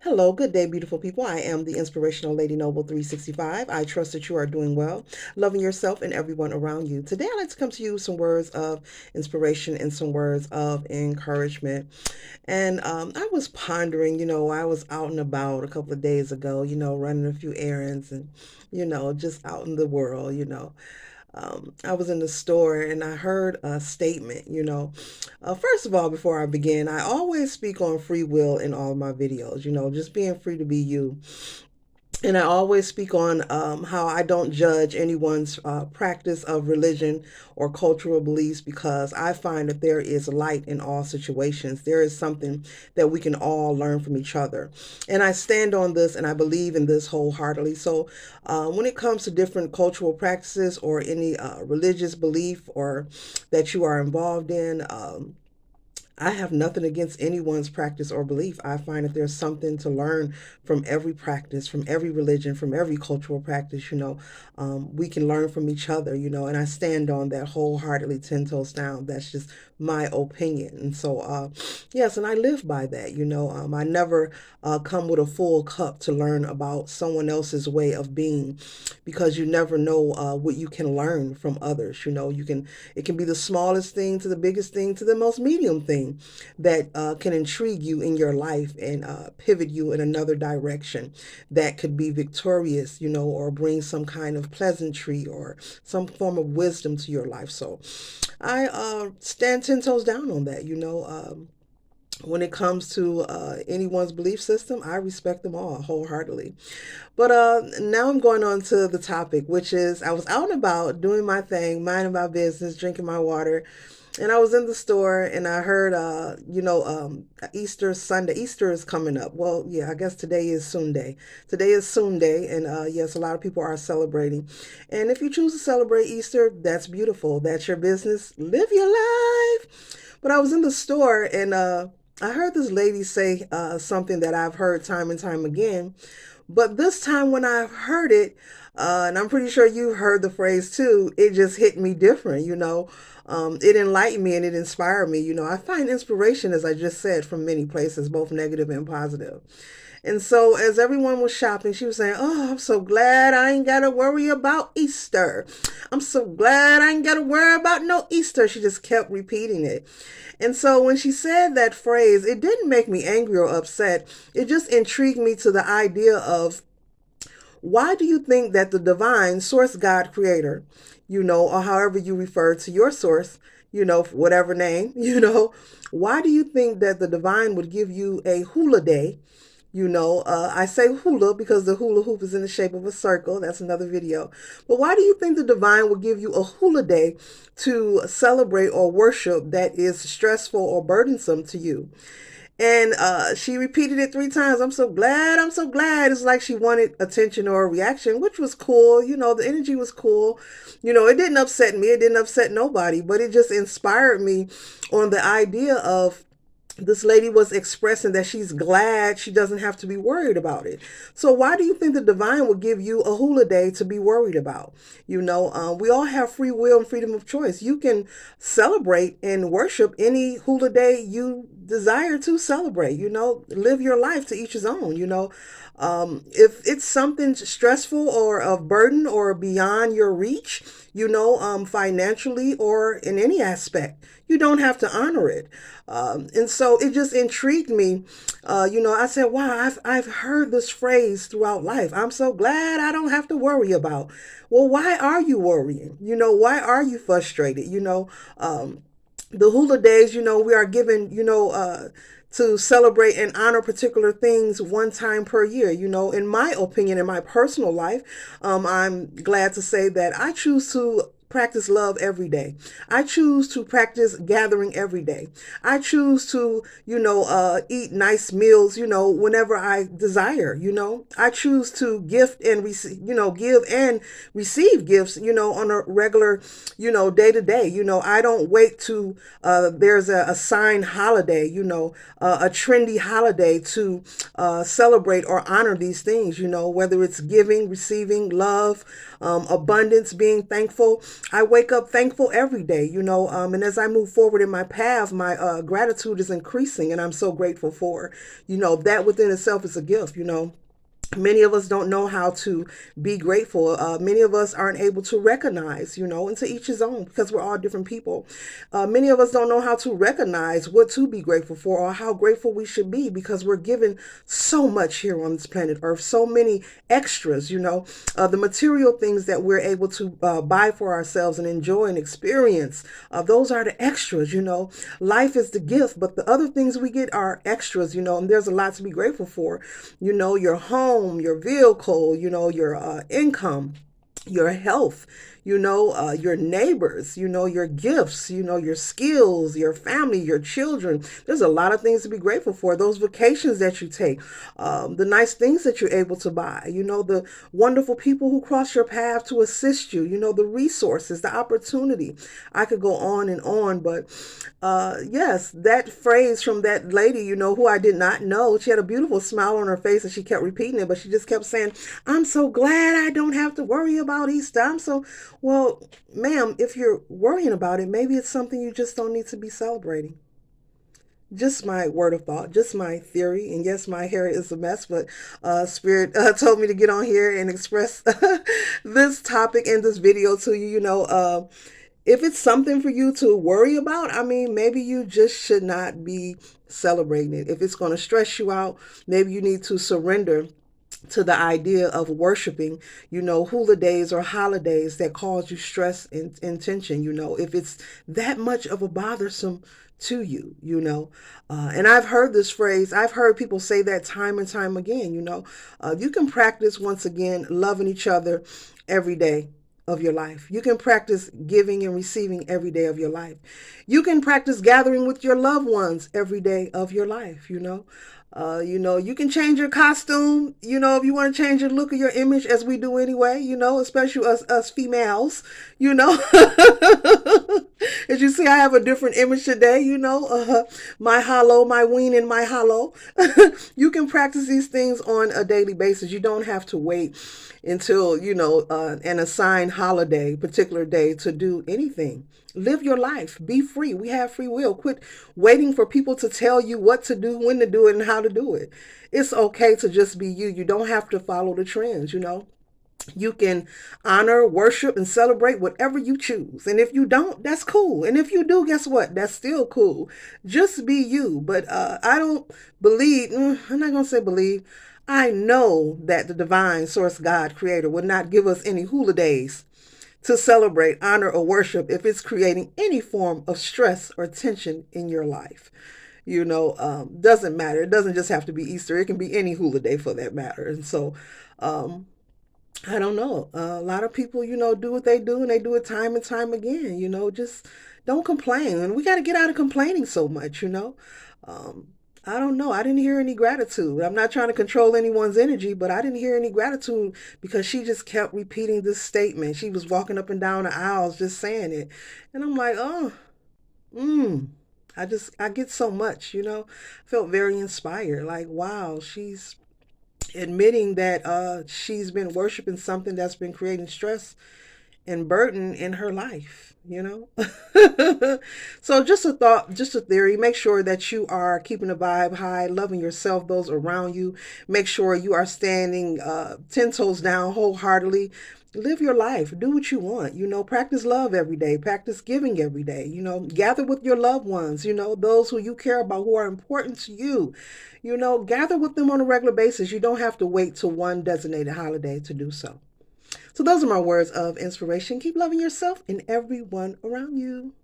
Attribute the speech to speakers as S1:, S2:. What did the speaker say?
S1: Hello, good day, beautiful people. I am the inspirational Lady Noble 365. I trust that you are doing well, loving yourself and everyone around you. Today, I'd like to come to you with some words of inspiration and some words of encouragement. And I was pondering, I was out and about a couple of days ago, running a few errands and, just out in the world. I was in the store and I heard a statement. First of all, before I begin, I always speak on free will in all of my videos, just being free to be you. And I always speak on how I don't judge anyone's practice of religion or cultural beliefs because I find that there is light in all situations. There is something that we can all learn from each other. And I stand on this and I believe in this wholeheartedly. So when it comes to different cultural practices or any religious belief or that you are involved in, I have nothing against anyone's practice or belief. I find that there's something to learn from every practice, from every religion, from every cultural practice. We can learn from each other, and I stand on that wholeheartedly, 10 toes down. That's just my opinion. And so, yes, and I live by that. I never come with a full cup to learn about someone else's way of being because you never know what you can learn from others. It can be the smallest thing to the biggest thing to the most medium thing that can intrigue you in your life and pivot you in another direction that could be victorious, or bring some kind of pleasantry or some form of wisdom to your life. So I stand 10 toes down on that. When it comes to anyone's belief system, I respect them all wholeheartedly. But now I'm going on to the topic, which is I was out and about doing my thing, minding my business, drinking my water. And I was in the store and I heard, Easter Sunday. Easter is coming up. Well, yeah, I guess today is Sunday. Today is Sunday. And yes, a lot of people are celebrating. And if you choose to celebrate Easter, that's beautiful. That's your business. Live your life. But I was in the store and I heard this lady say something that I've heard time and time again. But this time when I heard it, and I'm pretty sure you heard the phrase too, it just hit me different. It enlightened me and it inspired me. I find inspiration, as I just said, from many places, both negative and positive. And so, as everyone was shopping, she was saying, "Oh, I'm so glad I ain't got to worry about Easter. I'm so glad I ain't got to worry about no Easter." She just kept repeating it. And so, when she said that phrase, it didn't make me angry or upset. It just intrigued me to the idea of why do you think that the divine source God creator, or however you refer to your source, whatever name, why do you think that the divine would give you a hula day? I say hula because the hula hoop is in the shape of a circle. That's another video. But why do you think the divine will give you a hula day to celebrate or worship that is stressful or burdensome to you? And she repeated it 3 times. I'm so glad. I'm so glad. It's like she wanted attention or a reaction, which was cool. The energy was cool. It didn't upset me. It didn't upset nobody, but it just inspired me on the idea of this lady was expressing that she's glad she doesn't have to be worried about it. So why do you think the divine would give you a hula day to be worried about? We all have free will and freedom of choice. You can celebrate and worship any hula day you desire to celebrate. Live your life to each his own. If it's something stressful or of burden or beyond your reach, financially or in any aspect, you don't have to honor it. And so it just intrigued me. I said, wow, I've heard this phrase throughout life. I'm so glad I don't have to worry about. Well, why are you worrying? Why are you frustrated? The hula days, we are given, to celebrate and honor particular things one time per year. In my opinion, in my personal life, I'm glad to say that I choose to practice love every day. I choose to practice gathering every day. I choose to, eat nice meals, whenever I desire. I choose to gift and receive, give and receive gifts, on a regular, day to day. I don't wait to, there's a assigned holiday, a trendy holiday to celebrate or honor these things, whether it's giving, receiving, love, abundance, being thankful. I wake up thankful every day, and as I move forward in my path, my gratitude is increasing, and I'm so grateful for, that within itself is a gift. Many of us don't know how to be grateful. Many of us aren't able to recognize, and to each his own, because we're all different people. Many of us don't know how to recognize what to be grateful for or how grateful we should be, because we're given so much here on this planet Earth, so many extras, the material things that we're able to buy for ourselves and enjoy and experience. Those are the extras, Life is the gift, but the other things we get are extras, and there's a lot to be grateful for. Your home, your vehicle, your income, your health, your neighbors, your gifts, your skills, your family, your children. There's a lot of things to be grateful for. Those vacations that you take, the nice things that you're able to buy, the wonderful people who cross your path to assist you, the resources, the opportunity. I could go on, but yes, that phrase from that lady, who I did not know, she had a beautiful smile on her face and she kept repeating it, but she just kept saying, I'm so glad I don't have to worry about Easter. Well, ma'am, if you're worrying about it, maybe it's something you just don't need to be celebrating. Just my word of thought, just my theory. And yes, my hair is a mess, but Spirit told me to get on here and express this topic in this video to you. If it's something for you to worry about, I mean, maybe you just should not be celebrating it. If it's going to stress you out, maybe you need to surrender to the idea of worshiping, hula days or holidays that cause you stress and tension, if it's that much of a bothersome to you, and I've heard this phrase, I've heard people say that time and time again, you can practice, once again, loving each other every day of your life. You can practice giving and receiving every day of your life. You can practice gathering with your loved ones every day of your life, you can change your costume, if you want to change your look or your image, as we do anyway, especially us females, As you see, I have a different image today, my hollow, my ween and my hollow. You can practice these things on a daily basis. You don't have to wait until, an assigned holiday, particular day to do anything. Live your life. Be free. We have free will. Quit waiting for people to tell you what to do, when to do it, and how to do it. It's okay to just be you. You don't have to follow the trends, You can honor, worship, and celebrate whatever you choose. And if you don't, that's cool. And if you do, guess what? That's still cool. Just be you. But I don't believe, I'm not going to say believe. I know that the divine source God, creator, would not give us any hula days to celebrate, honor, or worship if it's creating any form of stress or tension in your life. Doesn't matter. It doesn't just have to be Easter. It can be any hula day for that matter. And so, I don't know. A lot of people, do what they do, and they do it time and time again. Just don't complain. And we got to get out of complaining so much, I don't know. I didn't hear any gratitude. I'm not trying to control anyone's energy, but I didn't hear any gratitude because she just kept repeating this statement. She was walking up and down the aisles just saying it. And I'm like, oh, I get so much, I felt very inspired. Like, wow, she's admitting that she's been worshiping something that's been creating stress and burden in her life, So just a thought, just a theory. Make sure that you are keeping the vibe high, loving yourself, those around you. Make sure you are standing 10 toes down wholeheartedly. Live your life. Do what you want. Practice love every day. Practice giving every day. Gather with your loved ones, those who you care about, who are important to you. Gather with them on a regular basis. You don't have to wait till one designated holiday to do so. So those are my words of inspiration. Keep loving yourself and everyone around you.